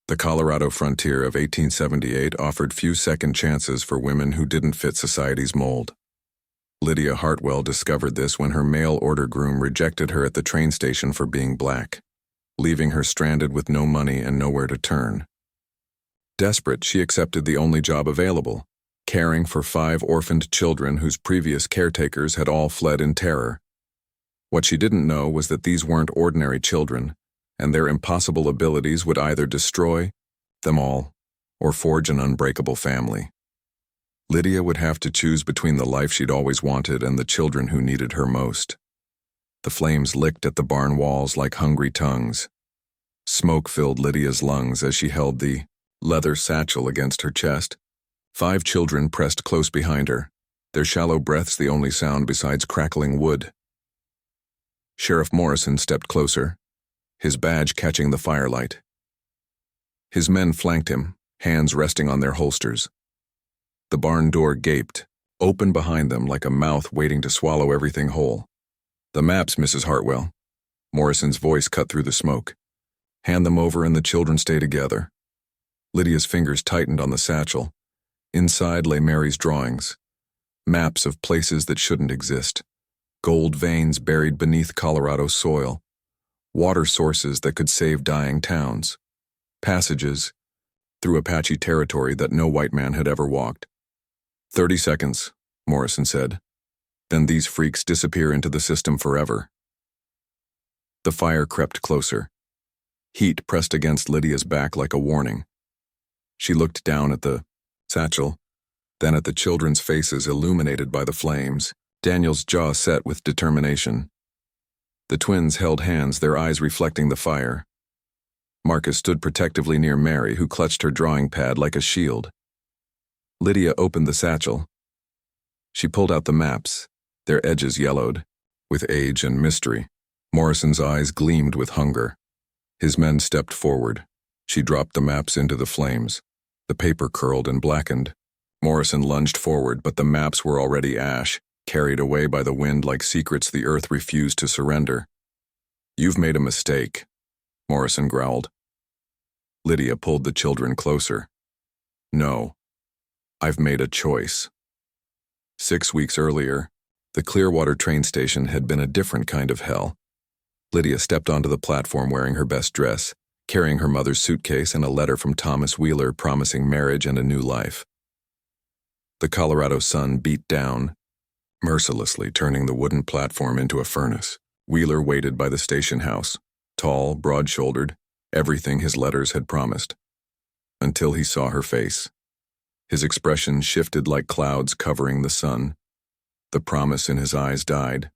The Colorado frontier of 1878 offered few second chances for women who didn't fit society's mold. Lydia Hartwell discovered this when her mail-order groom rejected her at the train station for being black, leaving her stranded with no money and nowhere to turn. Desperate, she accepted the only job available, caring for 5 orphaned children whose previous caretakers had all fled in terror. What she didn't know was that these weren't ordinary children, and their impossible abilities would either destroy them all or forge an unbreakable family. Lydia would have to choose between the life she'd always wanted and the children who needed her most. The flames licked at the barn walls like hungry tongues. Smoke filled Lydia's lungs as she held the leather satchel against her chest. 5 children pressed close behind her, their shallow breaths the only sound besides crackling wood. Sheriff Morrison stepped closer, his badge catching the firelight. His men flanked him, hands resting on their holsters. The barn door gaped, open behind them like a mouth waiting to swallow everything whole. "The maps, Mrs. Hartwell." Morrison's voice cut through the smoke. "Hand them over and the children stay together." Lydia's fingers tightened on the satchel. Inside lay Mary's drawings, maps of places that shouldn't exist, gold veins buried beneath Colorado soil, water sources that could save dying towns, passages through Apache territory that no white man had ever walked. 30 seconds, Morrison said. Then these freaks disappear into the system forever. The fire crept closer. Heat pressed against Lydia's back like a warning. She looked down at the satchel, then at the children's faces illuminated by the flames. Daniel's jaw set with determination. The twins held hands, their eyes reflecting the fire. Marcus stood protectively near Mary, who clutched her drawing pad like a shield. Lydia opened the satchel. She pulled out the maps, their edges yellowed, with age and mystery. Morrison's eyes gleamed with hunger. His men stepped forward. She dropped the maps into the flames. The paper curled and blackened. Morrison lunged forward, but the maps were already ash, carried away by the wind like secrets the earth refused to surrender. "You've made a mistake," Morrison growled. Lydia pulled the children closer. "No, I've made a choice." 6 weeks earlier, the Clearwater train station had been a different kind of hell. Lydia stepped onto the platform wearing her best dress, carrying her mother's suitcase and a letter from Thomas Wheeler promising marriage and a new life. The Colorado sun beat down, mercilessly turning the wooden platform into a furnace. Wheeler waited by the station house, tall, broad-shouldered, everything his letters had promised. Until he saw her face. His expression shifted like clouds covering the sun. The promise in his eyes died.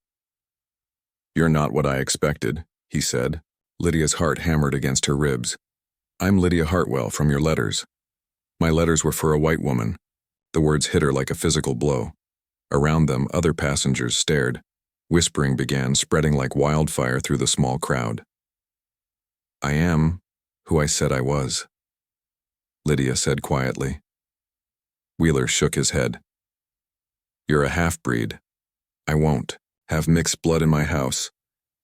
"You're not what I expected," he said. Lydia's heart hammered against her ribs. "I'm Lydia Hartwell from your letters." My letters were for a white woman. The words hit her like a physical blow. Around them, other passengers stared. Whispering began, spreading like wildfire through the small crowd. "I am who I said I was," Lydia said quietly. Wheeler shook his head. "You're a half-breed. I won't have mixed blood in my house."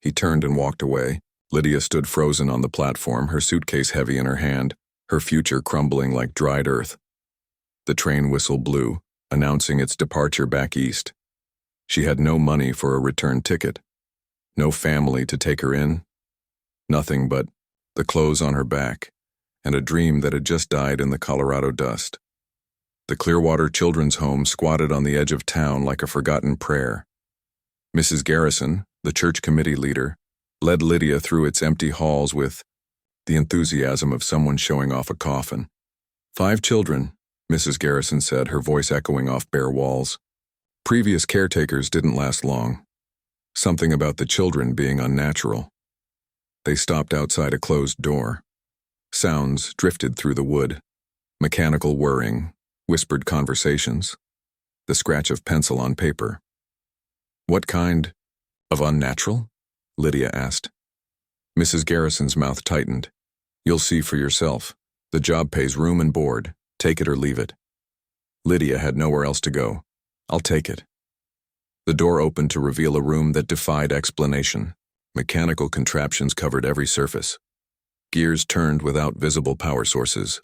He turned and walked away. Lydia stood frozen on the platform, her suitcase heavy in her hand, her future crumbling like dried earth. The train whistle blew, announcing its departure back east. She had no money for a return ticket, no family to take her in, nothing but the clothes on her back and a dream that had just died in the Colorado dust. The Clearwater Children's Home squatted on the edge of town like a forgotten prayer. Mrs. Garrison, the church committee leader, led Lydia through its empty halls with the enthusiasm of someone showing off a coffin. 5 children, Mrs. Garrison said, her voice echoing off bare walls. Previous caretakers didn't last long. Something about the children being unnatural. They stopped outside a closed door. Sounds drifted through the wood. Mechanical whirring, whispered conversations, the scratch of pencil on paper. "What kind of unnatural?" Lydia asked. Mrs. Garrison's mouth tightened. "You'll see for yourself. The job pays room and board. Take it or leave it." Lydia had nowhere else to go. "I'll take it." The door opened to reveal a room that defied explanation. Mechanical contraptions covered every surface. Gears turned without visible power sources.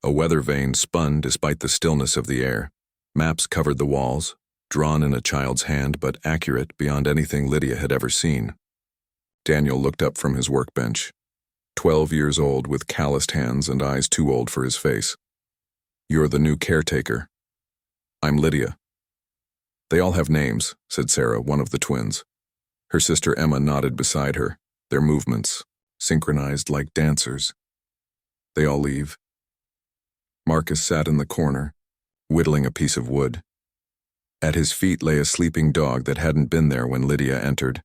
A weather vane spun despite the stillness of the air. Maps covered the walls, drawn in a child's hand but accurate beyond anything Lydia had ever seen. Daniel looked up from his workbench, 12 years old with calloused hands and eyes too old for his face. "You're the new caretaker." "I'm Lydia." "They all have names," said Sarah, one of the twins. Her sister Emma nodded beside her, their movements synchronized like dancers. "They all leave." Marcus sat in the corner, whittling a piece of wood. At his feet lay a sleeping dog that hadn't been there when Lydia entered.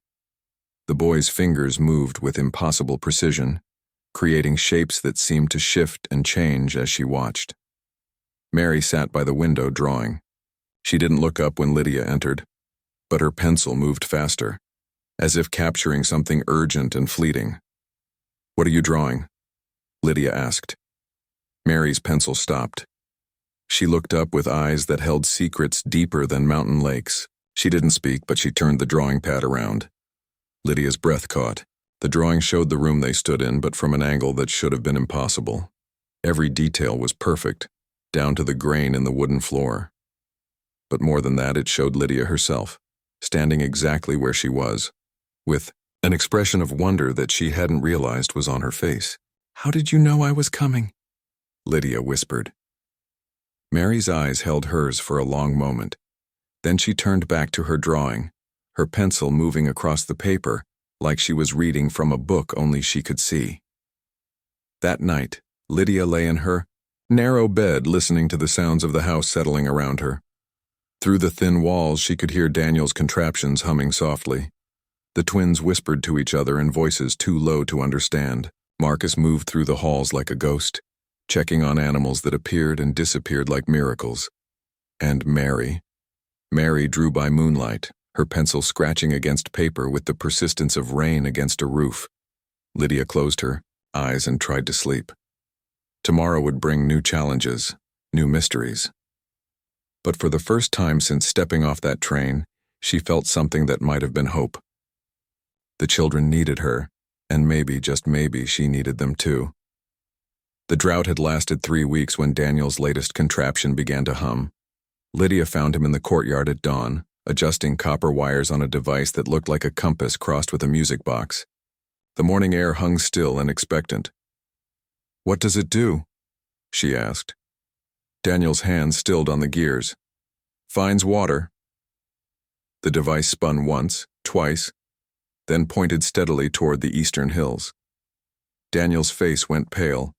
The boy's fingers moved with impossible precision, creating shapes that seemed to shift and change as she watched. Mary sat by the window drawing. She didn't look up when Lydia entered, but her pencil moved faster, as if capturing something urgent and fleeting. "What are you drawing?" Lydia asked. Mary's pencil stopped. She looked up with eyes that held secrets deeper than mountain lakes. She didn't speak, but she turned the drawing pad around. Lydia's breath caught. The drawing showed the room they stood in, but from an angle that should have been impossible. Every detail was perfect, down to the grain in the wooden floor. But more than that, it showed Lydia herself, standing exactly where she was, with an expression of wonder that she hadn't realized was on her face. "How did you know I was coming?" Lydia whispered. Mary's eyes held hers for a long moment. Then she turned back to her drawing, her pencil moving across the paper like she was reading from a book only she could see. That night, Lydia lay in her narrow bed listening to the sounds of the house settling around her. Through the thin walls, she could hear Daniel's contraptions humming softly. The twins whispered to each other in voices too low to understand. Marcus moved through the halls like a ghost, checking on animals that appeared and disappeared like miracles. And Mary drew by moonlight, her pencil scratching against paper with the persistence of rain against a roof. Lydia closed her eyes and tried to sleep. Tomorrow would bring new challenges, new mysteries. But for the first time since stepping off that train, she felt something that might have been hope. The children needed her, and maybe, just maybe, she needed them too. The drought had lasted 3 weeks when Daniel's latest contraption began to hum. Lydia found him in the courtyard at dawn, adjusting copper wires on a device that looked like a compass crossed with a music box. The morning air hung still and expectant. "What does it do?" she asked. Daniel's hand stilled on the gears. "Finds water." The device spun once, twice, then pointed steadily toward the eastern hills. Daniel's face went pale.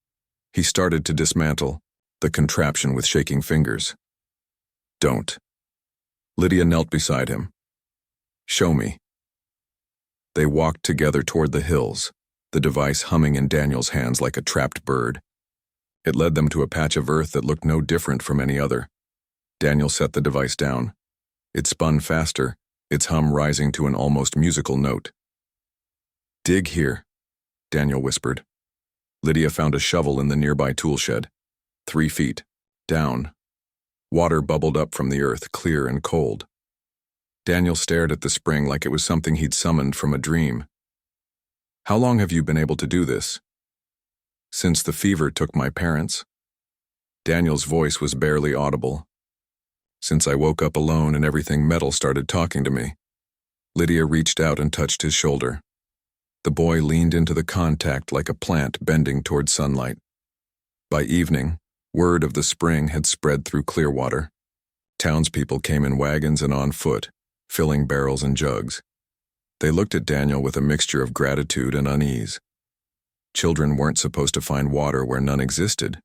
He started to dismantle the contraption with shaking fingers. "Don't." Lydia knelt beside him. "Show me." They walked together toward the hills, the device humming in Daniel's hands like a trapped bird. It led them to a patch of earth that looked no different from any other. Daniel set the device down. It spun faster, its hum rising to an almost musical note. "Dig here," Daniel whispered. Lydia found a shovel in the nearby tool shed. 3 feet down. Water bubbled up from the earth, clear and cold. Daniel stared at the spring like it was something he'd summoned from a dream. "How long have you been able to do this?" "Since the fever took my parents." Daniel's voice was barely audible. "Since I woke up alone and everything metal started talking to me." Lydia reached out and touched his shoulder. The boy leaned into the contact like a plant bending toward sunlight. By evening, word of the spring had spread through Clearwater. Townspeople came in wagons and on foot, filling barrels and jugs. They looked at Daniel with a mixture of gratitude and unease. Children weren't supposed to find water where none existed.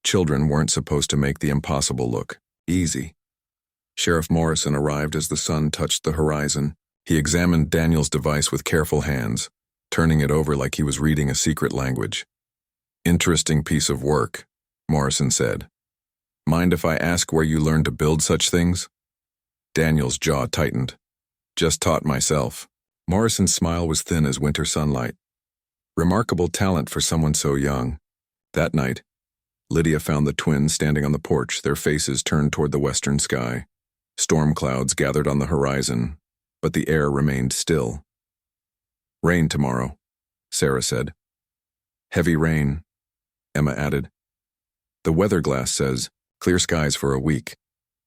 Children weren't supposed to make the impossible look easy. Sheriff Morrison arrived as the sun touched the horizon. He examined Daniel's device with careful hands, turning it over like he was reading a secret language. "Interesting piece of work," Morrison said. "Mind if I ask where you learned to build such things?" Daniel's jaw tightened. "Just taught myself." Morrison's smile was thin as winter sunlight. Remarkable talent for someone so young. That night, Lydia found the twins standing on the porch, their faces turned toward the western sky. Storm clouds gathered on the horizon, but the air remained still. "Rain tomorrow," Sarah said. Heavy rain, Emma added. The weather glass says, clear skies for a week,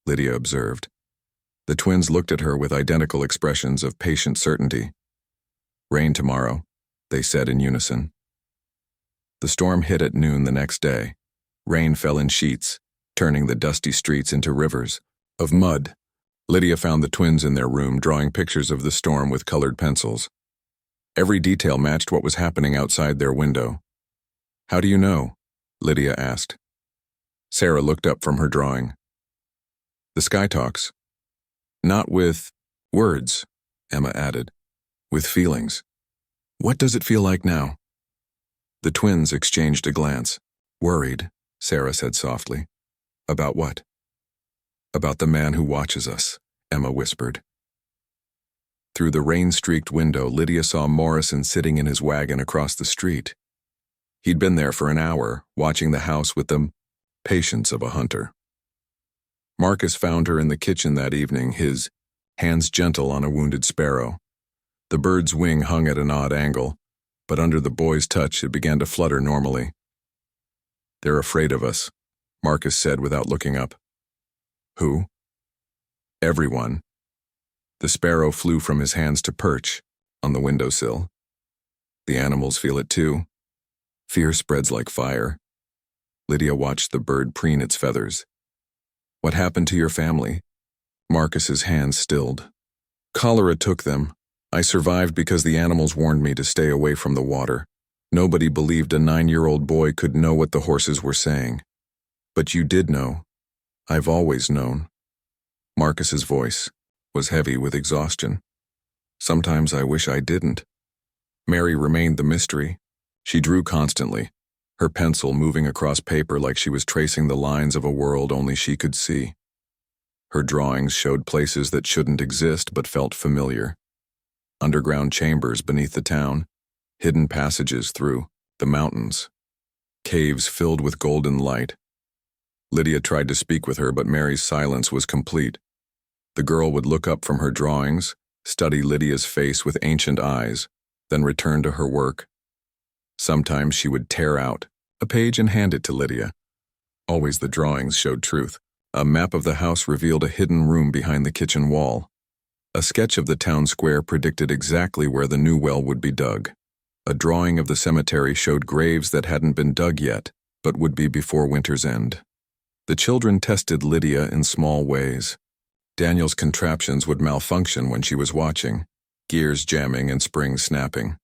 Lydia observed. The twins looked at her with identical expressions of patient certainty. Rain tomorrow, they said in unison. The storm hit at noon the next day. Rain fell in sheets, turning the dusty streets into rivers of mud. Lydia found the twins in their room drawing pictures of the storm with colored pencils. Every detail matched what was happening outside their window. How do you know? Lydia asked. Sarah looked up from her drawing. The sky talks. Not with words, Emma added. With feelings. What does it feel like now? The twins exchanged a glance. Worried, Sarah said softly. About what? About the man who watches us, Emma whispered. Through the rain-streaked window, Lydia saw Morrison sitting in his wagon across the street. He'd been there for an hour, watching the house with the patience of a hunter. Marcus found her in the kitchen that evening, his hands gentle on a wounded sparrow. The bird's wing hung at an odd angle, but under the boy's touch it began to flutter normally. They're afraid of us, Marcus said without looking up. Who? Everyone. The sparrow flew from his hands to perch on the windowsill. The animals feel it too. Fear spreads like fire. Lydia watched the bird preen its feathers. What happened to your family? Marcus's hands stilled. Cholera took them. I survived because the animals warned me to stay away from the water. Nobody believed a 9-year-old boy could know what the horses were saying. But you did know. I've always known. Marcus's voice was heavy with exhaustion. Sometimes I wish I didn't. Mary remained the mystery. She drew constantly, her pencil moving across paper like she was tracing the lines of a world only she could see. Her drawings showed places that shouldn't exist but felt familiar. Underground chambers beneath the town, hidden passages through the mountains, caves filled with golden light. Lydia tried to speak with her, but Mary's silence was complete. The girl would look up from her drawings, study Lydia's face with ancient eyes, then return to her work. Sometimes she would tear out a page and hand it to Lydia. Always the drawings showed truth. A map of the house revealed a hidden room behind the kitchen wall. A sketch of the town square predicted exactly where the new well would be dug. A drawing of the cemetery showed graves that hadn't been dug yet, but would be before winter's end. The children tested Lydia in small ways. Daniel's contraptions would malfunction when she was watching, gears jamming and springs snapping.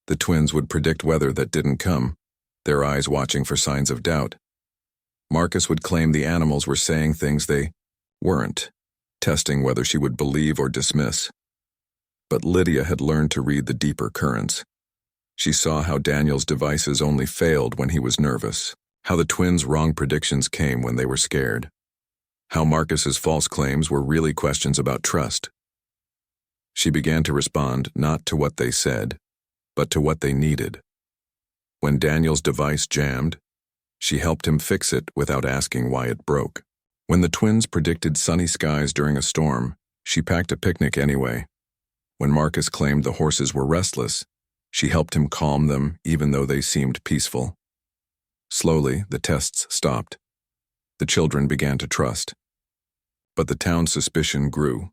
The twins would predict weather that didn't come, their eyes watching for signs of doubt. Marcus would claim the animals were saying things they weren't, testing whether she would believe or dismiss. But Lydia had learned to read the deeper currents. She saw how Daniel's devices only failed when he was nervous, how the twins' wrong predictions came when they were scared, how Marcus's false claims were really questions about trust. She began to respond not to what they said, but to what they needed. When Daniel's device jammed, she helped him fix it without asking why it broke. When the twins predicted sunny skies during a storm, she packed a picnic anyway. When Marcus claimed the horses were restless, she helped him calm them even though they seemed peaceful. Slowly, the tests stopped. The children began to trust. But the town's suspicion grew.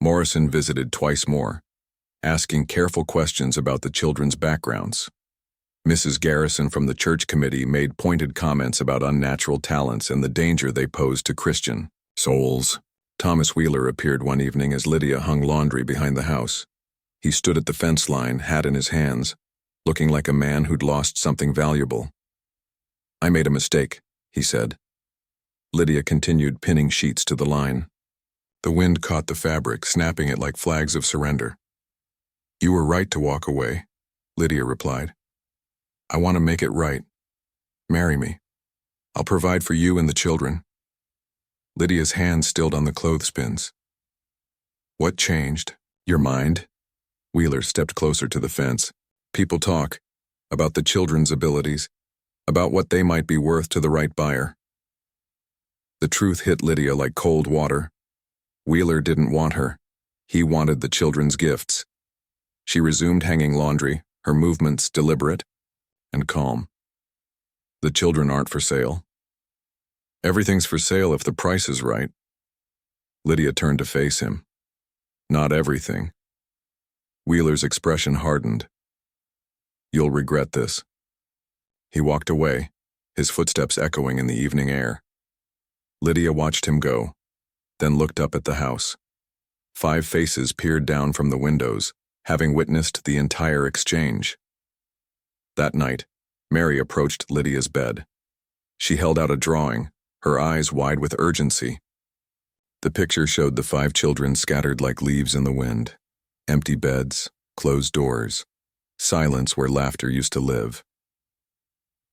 Morrison visited twice more, asking careful questions about the children's backgrounds. Mrs. Garrison from the church committee made pointed comments about unnatural talents and the danger they posed to Christian souls. Thomas Wheeler appeared one evening as Lydia hung laundry behind the house. He stood at the fence line, hat in his hands, looking like a man who'd lost something valuable. I made a mistake, he said. Lydia continued pinning sheets to the line. The wind caught the fabric, snapping it like flags of surrender. You were right to walk away, Lydia replied. I want to make it right. Marry me. I'll provide for you and the children. Lydia's hand stilled on the clothespins. What changed? Your mind? Wheeler stepped closer to the fence. People talk about the children's abilities, about what they might be worth to the right buyer. The truth hit Lydia like cold water. Wheeler didn't want her. He wanted the children's gifts. She resumed hanging laundry, her movements deliberate. and calm. The children aren't for sale. Everything's for sale if the price is right. Lydia turned to face him. Not everything. Wheeler's expression hardened. You'll regret this. He walked away, his footsteps echoing in the evening air. Lydia watched him go, then looked up at the house. 5 faces peered down from the windows, having witnessed the entire exchange. That night, Mary approached Lydia's bed. She held out a drawing, her eyes wide with urgency. The picture showed the 5 children scattered like leaves in the wind. Empty beds, closed doors, silence where laughter used to live.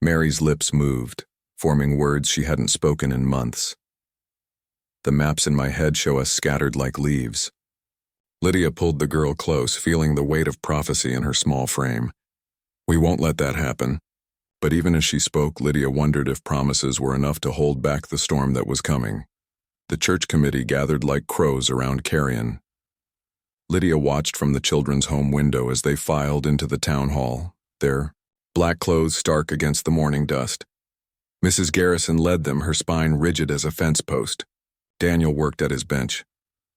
Mary's lips moved, forming words she hadn't spoken in months. The maps in my head show us scattered like leaves. Lydia pulled the girl close, feeling the weight of prophecy in her small frame. We won't let that happen. But even as she spoke, Lydia wondered if promises were enough to hold back the storm that was coming. The church committee gathered like crows around Carrion. Lydia watched from the children's home window as they filed into the town hall, their black clothes stark against the morning dust. Mrs. Garrison led them, her spine rigid as a fence post. Daniel worked at his bench,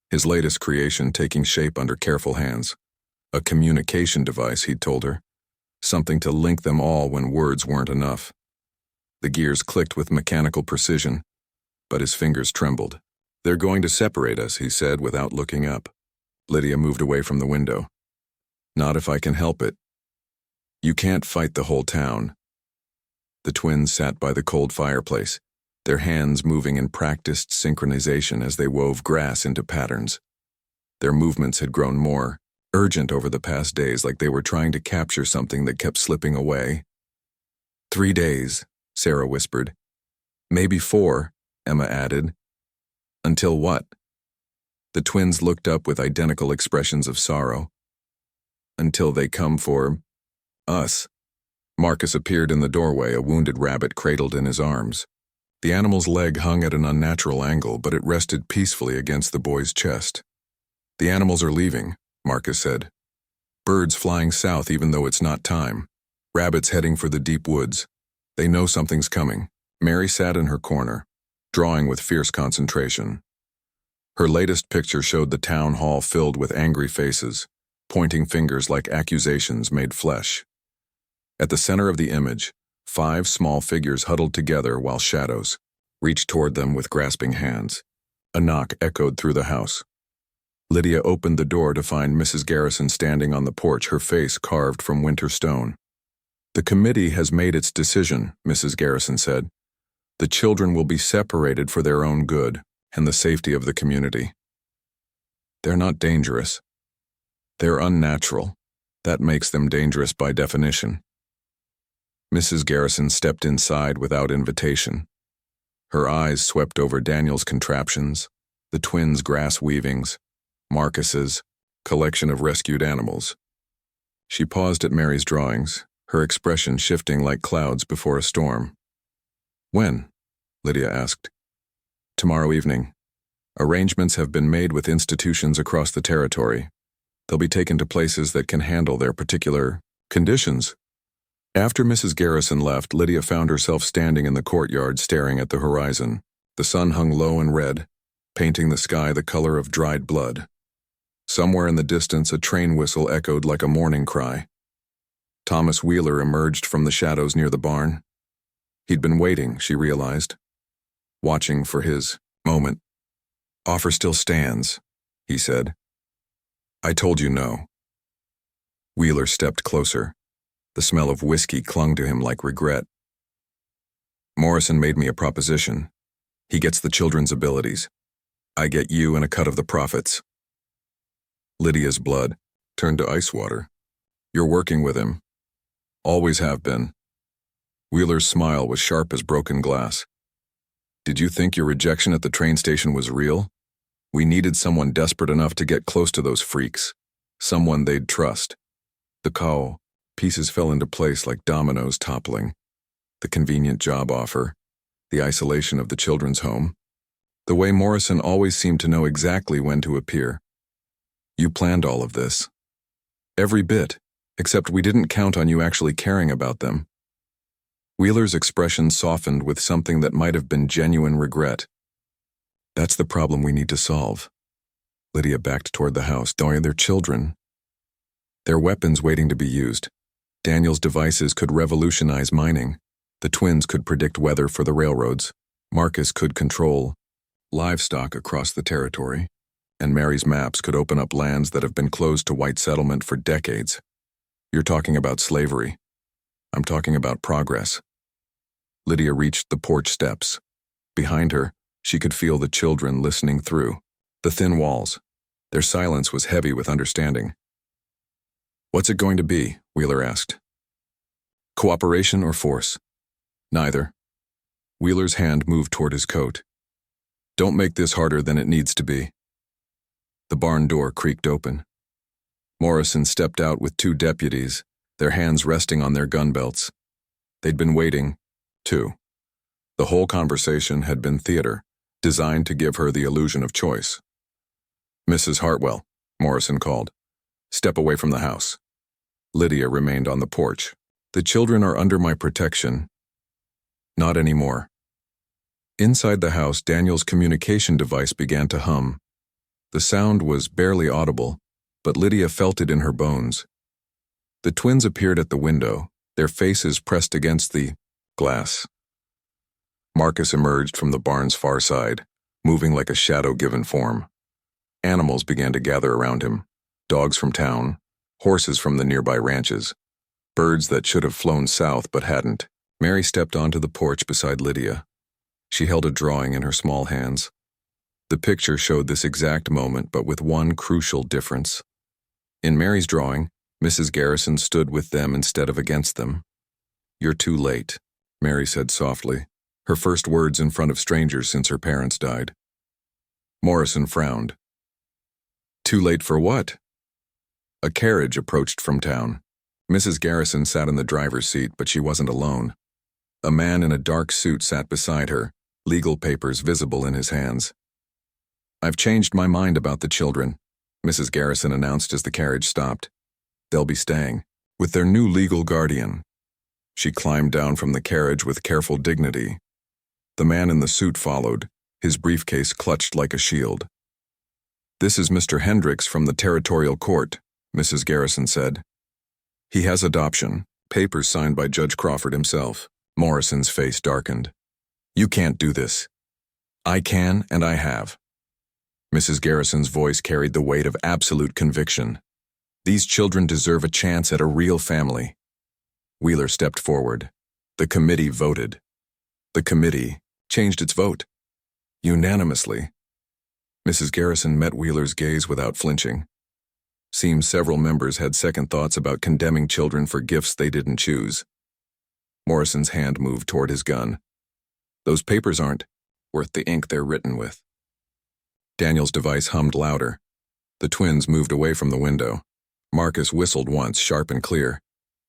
his latest creation taking shape under careful hands. A communication device, he'd told her. Something to link them all when words weren't enough. The gears clicked with mechanical precision, but his fingers trembled. They're going to separate us, he said without looking up. Lydia moved away from the window. Not if I can help it. You can't fight the whole town. The twins sat by the cold fireplace, their hands moving in practiced synchronization as they wove grass into patterns. Their movements had grown more urgent over the past days, like they were trying to capture something that kept slipping away. 3 days, Sarah whispered. Maybe 4, Emma added. Until what? The twins looked up with identical expressions of sorrow. Until they come for us. Marcus appeared in the doorway, a wounded rabbit cradled in his arms. The animal's leg hung at an unnatural angle, but it rested peacefully against the boy's chest. The animals are leaving, Marcus said. Birds flying south even though it's not time. Rabbits heading for the deep woods. They know something's coming. Mary sat in her corner, drawing with fierce concentration. Her latest picture showed the town hall filled with angry faces, pointing fingers like accusations made flesh. At the center of the image, 5 small figures huddled together while shadows reached toward them with grasping hands. A knock echoed through the house. Lydia opened the door to find Mrs. Garrison standing on the porch, her face carved from winter stone. The committee has made its decision, Mrs. Garrison said. The children will be separated for their own good and the safety of the community. They're not dangerous. They're unnatural. That makes them dangerous by definition. Mrs. Garrison stepped inside without invitation. Her eyes swept over Daniel's contraptions, the twins' grass weavings, Marcus's collection of rescued animals. She paused at Mary's drawings, her expression shifting like clouds before a storm. When? Lydia asked. Tomorrow evening. Arrangements have been made with institutions across the territory. They'll be taken to places that can handle their particular conditions. After Mrs. Garrison left, Lydia found herself standing in the courtyard staring at the horizon. The sun hung low and red, painting the sky the color of dried blood. Somewhere in the distance, a train whistle echoed like a mourning cry. Thomas Wheeler emerged from the shadows near the barn. He'd been waiting, she realized, watching for his moment. Offer still stands, he said. I told you no. Wheeler stepped closer. The smell of whiskey clung to him like regret. Morrison made me a proposition. He gets the children's abilities. I get you and a cut of the profits. Lydia's blood turned to ice water. You're working with him. Always have been. Wheeler's smile was sharp as broken glass. Did you think your rejection at the train station was real? We needed someone desperate enough to get close to those freaks. Someone they'd trust. The cow. Pieces fell into place like dominoes toppling. The convenient job offer, the isolation of the children's home, the way Morrison always seemed to know exactly when to appear. You planned all of this. Every bit, except we didn't count on you actually caring about them. Wheeler's expression softened with something that might have been genuine regret. That's the problem we need to solve. Lydia backed toward the house. Their children. Their weapons waiting to be used. Daniel's devices could revolutionize mining. The twins could predict weather for the railroads. Marcus could control livestock across the territory. And Mary's maps could open up lands that have been closed to white settlement for decades. You're talking about slavery. I'm talking about progress. Lydia reached the porch steps. Behind her, she could feel the children listening through the thin walls. Their silence was heavy with understanding. What's it going to be? Wheeler asked. Cooperation or force? Neither. Wheeler's hand moved toward his coat. Don't make this harder than it needs to be. The barn door creaked open. Morrison stepped out with 2 deputies, their hands resting on their gun belts. They'd been waiting, too. The whole conversation had been theater, designed to give her the illusion of choice. Mrs. Hartwell, Morrison called. Step away from the house. Lydia remained on the porch. The children are under my protection. Not anymore. Inside the house, Daniel's communication device began to hum. The sound was barely audible, but Lydia felt it in her bones. The twins appeared at the window, their faces pressed against the glass. Marcus emerged from the barn's far side, moving like a shadow-given form. Animals began to gather around him. Dogs from town, horses from the nearby ranches, birds that should have flown south but hadn't. Mary stepped onto the porch beside Lydia. She held a drawing in her small hands. The picture showed this exact moment, but with one crucial difference. In Mary's drawing, Mrs. Garrison stood with them instead of against them. You're too late, Mary said softly, her first words in front of strangers since her parents died. Morrison frowned. Too late for what? A carriage approached from town. Mrs. Garrison sat in the driver's seat, but she wasn't alone. A man in a dark suit sat beside her, legal papers visible in his hands. I've changed my mind about the children, Mrs. Garrison announced as the carriage stopped. They'll be staying with their new legal guardian. She climbed down from the carriage with careful dignity. The man in the suit followed, his briefcase clutched like a shield. This is Mr. Hendricks from the Territorial Court, Mrs. Garrison said. He has adoption, papers signed by Judge Crawford himself. Morrison's face darkened. You can't do this. I can, and I have. Mrs. Garrison's voice carried the weight of absolute conviction. These children deserve a chance at a real family. Wheeler stepped forward. The committee voted. The committee changed its vote. Unanimously. Mrs. Garrison met Wheeler's gaze without flinching. Seems several members had second thoughts about condemning children for gifts they didn't choose. Morrison's hand moved toward his gun. Those papers aren't worth the ink they're written with. Daniel's device hummed louder. The twins moved away from the window. Marcus whistled once, sharp and clear.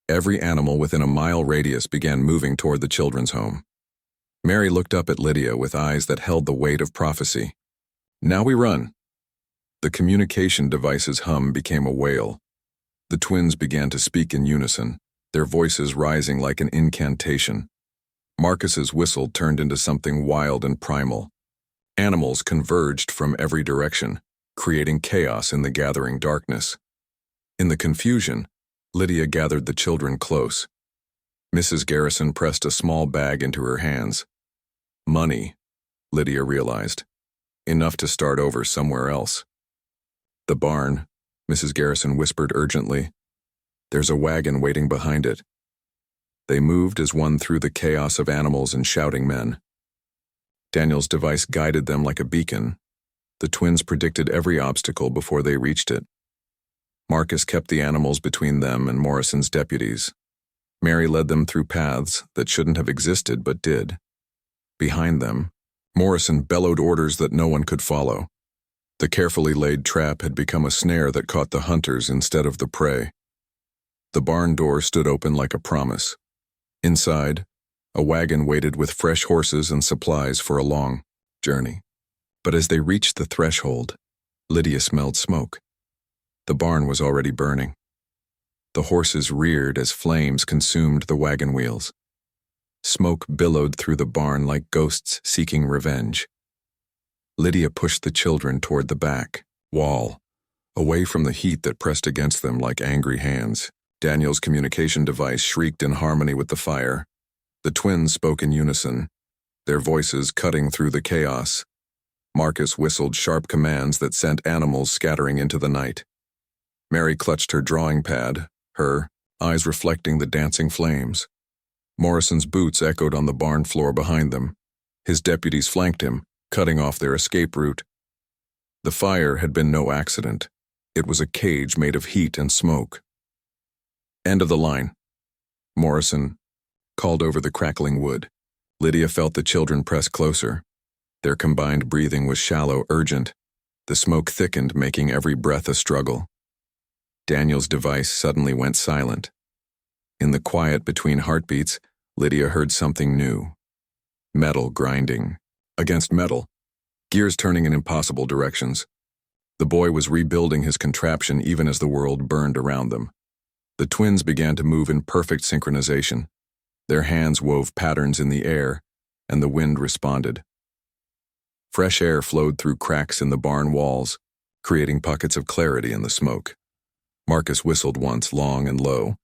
Every animal within a mile radius began moving toward the children's home. Mary looked up at Lydia with eyes that held the weight of prophecy. Now we run. The communication device's hum became a wail. The twins began to speak in unison, their voices rising like an incantation. Marcus's whistle turned into something wild and primal. Animals converged from every direction, creating chaos in the gathering darkness. In the confusion, Lydia gathered the children close. Mrs. Garrison pressed a small bag into her hands. Money, Lydia realized. Enough to start over somewhere else. The barn, Mrs. Garrison whispered urgently. There's a wagon waiting behind it. They moved as one through the chaos of animals and shouting men. Daniel's device guided them like a beacon. The twins predicted every obstacle before they reached it. Marcus kept the animals between them and Morrison's deputies. Mary led them through paths that shouldn't have existed but did. Behind them, Morrison bellowed orders that no one could follow. The carefully laid trap had become a snare that caught the hunters instead of the prey. The barn door stood open like a promise. Inside, a wagon waited with fresh horses and supplies for a long journey. But as they reached the threshold, Lydia smelled smoke. The barn was already burning. The horses reared as flames consumed the wagon wheels. Smoke billowed through the barn like ghosts seeking revenge. Lydia pushed the children toward the back wall, away from the heat that pressed against them like angry hands. Daniel's communication device shrieked in harmony with the fire. The twins spoke in unison, their voices cutting through the chaos. Marcus whistled sharp commands that sent animals scattering into the night. Mary clutched her drawing pad, her eyes reflecting the dancing flames. Morrison's boots echoed on the barn floor behind them. His deputies flanked him, cutting off their escape route. The fire had been no accident. It was a cage made of heat and smoke. "End of the line," Morrison called over the crackling wood. Lydia felt the children press closer. Their combined breathing was shallow, urgent. The smoke thickened, making every breath a struggle. Daniel's device suddenly went silent. In the quiet between heartbeats, Lydia heard something new. Metal grinding against metal, gears turning in impossible directions. The boy was rebuilding his contraption even as the world burned around them. The twins began to move in perfect synchronization. Their hands wove patterns in the air, and the wind responded. Fresh air flowed through cracks in the barn walls, creating pockets of clarity in the smoke. Marcus whistled once, long and low.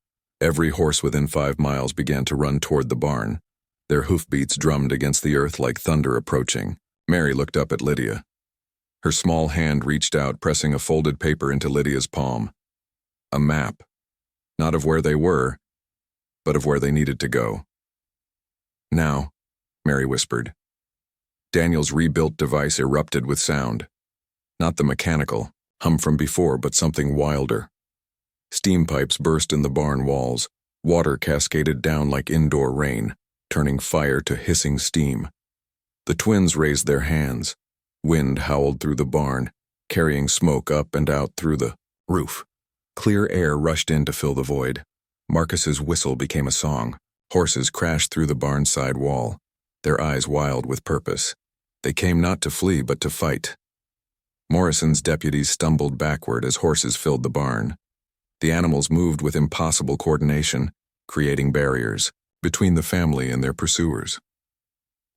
Every horse within 5 miles began to run toward the barn. Their hoofbeats drummed against the earth like thunder approaching. Mary looked up at Lydia. Her small hand reached out, pressing a folded paper into Lydia's palm. A map. Not of where they were, but of where they needed to go. "Now," Mary whispered. Daniel's rebuilt device erupted with sound. Not the mechanical hum from before, but something wilder. Steam pipes burst in the barn walls. Water cascaded down like indoor rain, turning fire to hissing steam. The twins raised their hands. Wind howled through the barn, carrying smoke up and out through the roof. Clear air rushed in to fill the void. Marcus's whistle became a song. Horses crashed through the barn side wall, their eyes wild with purpose. They came not to flee, but to fight. Morrison's deputies stumbled backward as horses filled the barn. The animals moved with impossible coordination, creating barriers between the family and their pursuers.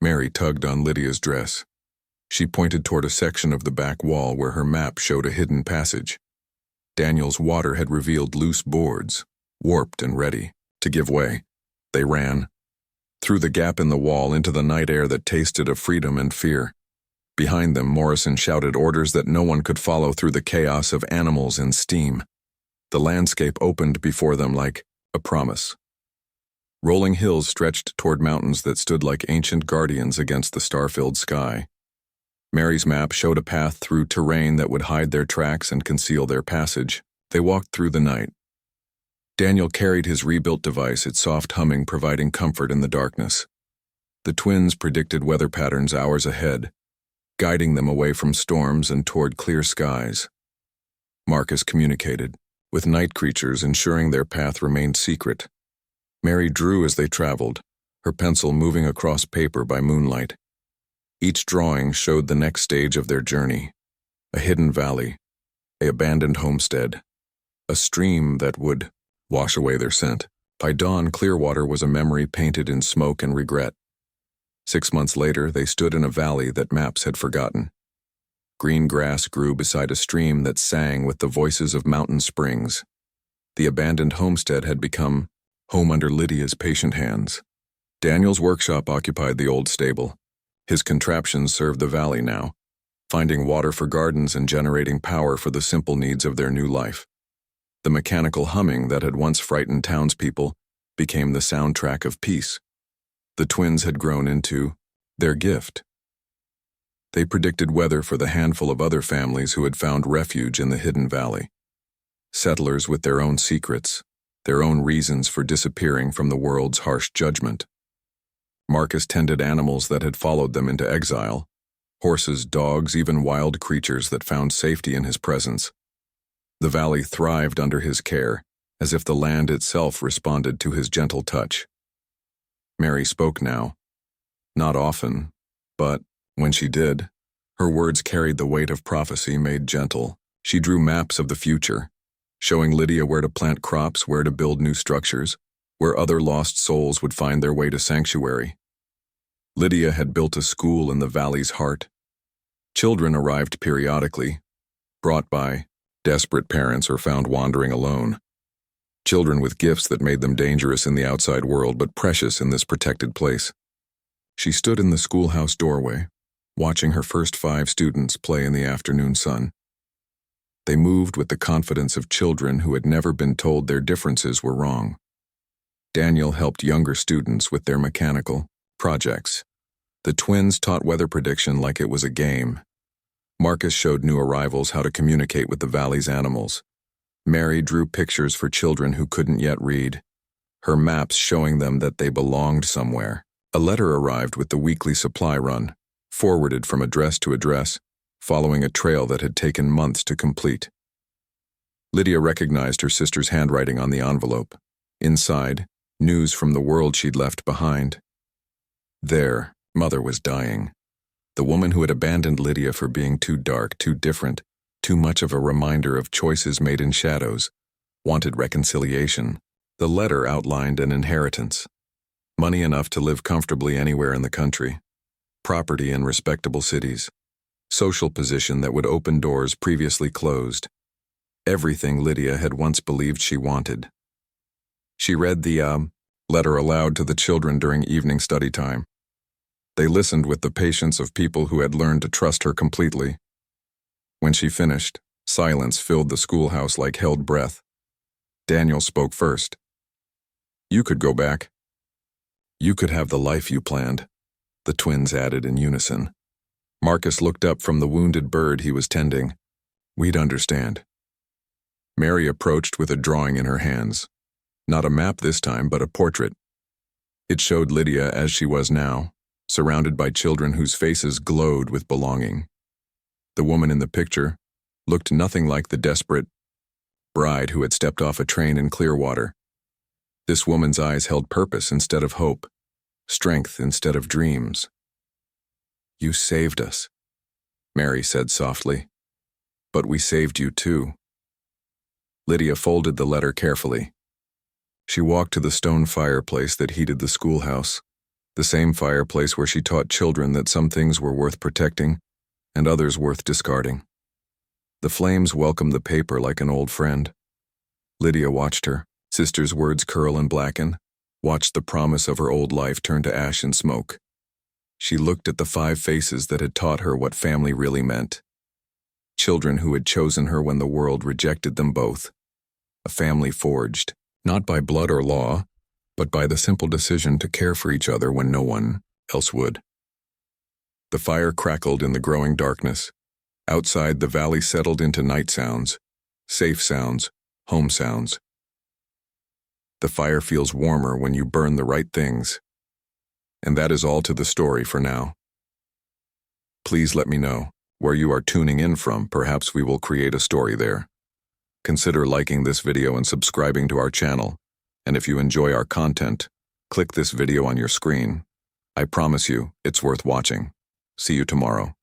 Mary tugged on Lydia's dress. She pointed toward a section of the back wall where her map showed a hidden passage. Daniel's water had revealed loose boards, warped and ready to give way. They ran through the gap in the wall into the night air that tasted of freedom and fear. Behind them, Morrison shouted orders that no one could follow through the chaos of animals and steam. The landscape opened before them like a promise. Rolling hills stretched toward mountains that stood like ancient guardians against the star-filled sky. Mary's map showed a path through terrain that would hide their tracks and conceal their passage. They walked through the night. Daniel carried his rebuilt device, its soft humming providing comfort in the darkness. The twins predicted weather patterns hours ahead, guiding them away from storms and toward clear skies. Marcus communicated, with night creatures ensuring their path remained secret. Mary drew as they traveled, her pencil moving across paper by moonlight. Each drawing showed the next stage of their journey: a hidden valley, an abandoned homestead, a stream that would wash away their scent. By dawn, Clearwater was a memory painted in smoke and regret. 6 months later, they stood in a valley that maps had forgotten. Green grass grew beside a stream that sang with the voices of mountain springs. The abandoned homestead had become home under Lydia's patient hands. Daniel's workshop occupied the old stable. His contraptions served the valley now, finding water for gardens and generating power for the simple needs of their new life. The mechanical humming that had once frightened townspeople became the soundtrack of peace. The twins had grown into their gift. They predicted weather for the handful of other families who had found refuge in the hidden valley. Settlers with their own secrets, their own reasons for disappearing from the world's harsh judgment. Marcus tended animals that had followed them into exile, horses, dogs, even wild creatures that found safety in his presence. The valley thrived under his care, as if the land itself responded to his gentle touch. Mary spoke now. Not often, but when she did, her words carried the weight of prophecy made gentle. She drew maps of the future, showing Lydia where to plant crops, where to build new structures, where other lost souls would find their way to sanctuary. Lydia had built a school in the valley's heart. Children arrived periodically, brought by desperate parents or found wandering alone. Children with gifts that made them dangerous in the outside world but precious in this protected place. She stood in the schoolhouse doorway, watching her first 5 students play in the afternoon sun. They moved with the confidence of children who had never been told their differences were wrong. Daniel helped younger students with their mechanical projects. The twins taught weather prediction like it was a game. Marcus showed new arrivals how to communicate with the valley's animals. Mary drew pictures for children who couldn't yet read, her maps showing them that they belonged somewhere. A letter arrived with the weekly supply run, forwarded from address to address, following a trail that had taken months to complete. Lydia recognized her sister's handwriting on the envelope. Inside, news from the world she'd left behind. Their mother was dying. The woman who had abandoned Lydia for being too dark, too different, too much of a reminder of choices made in shadows, wanted reconciliation. The letter outlined an inheritance. Money enough to live comfortably anywhere in the country. Property in respectable cities. Social position that would open doors previously closed. Everything Lydia had once believed she wanted. She read the letter aloud to the children during evening study time. They listened with the patience of people who had learned to trust her completely. When she finished, silence filled the schoolhouse like held breath. Daniel spoke first. "You could go back. You could have the life you planned," the twins added in unison. Marcus looked up from the wounded bird he was tending. "We'd understand." Mary approached with a drawing in her hands. Not a map this time, but a portrait. It showed Lydia as she was now, surrounded by children whose faces glowed with belonging. The woman in the picture looked nothing like the desperate bride who had stepped off a train in Clearwater. This woman's eyes held purpose instead of hope, strength instead of dreams. "You saved us," Mary said softly. "But we saved you too." Lydia folded the letter carefully. She walked to the stone fireplace that heated the schoolhouse, the same fireplace where she taught children that some things were worth protecting and others worth discarding. The flames welcomed the paper like an old friend. Lydia watched her sister's words curl and blacken, watched the promise of her old life turn to ash and smoke. She looked at the 5 faces that had taught her what family really meant. Children who had chosen her when the world rejected them both. A family forged, not by blood or law, but by the simple decision to care for each other when no one else would. The fire crackled in the growing darkness. Outside, the valley settled into night sounds, safe sounds, home sounds. The fire feels warmer when you burn the right things. And that is all to the story for now. Please let me know where you are tuning in from. Perhaps we will create a story there. Consider liking this video and subscribing to our channel. And if you enjoy our content, click this video on your screen. I promise you, it's worth watching. See you tomorrow.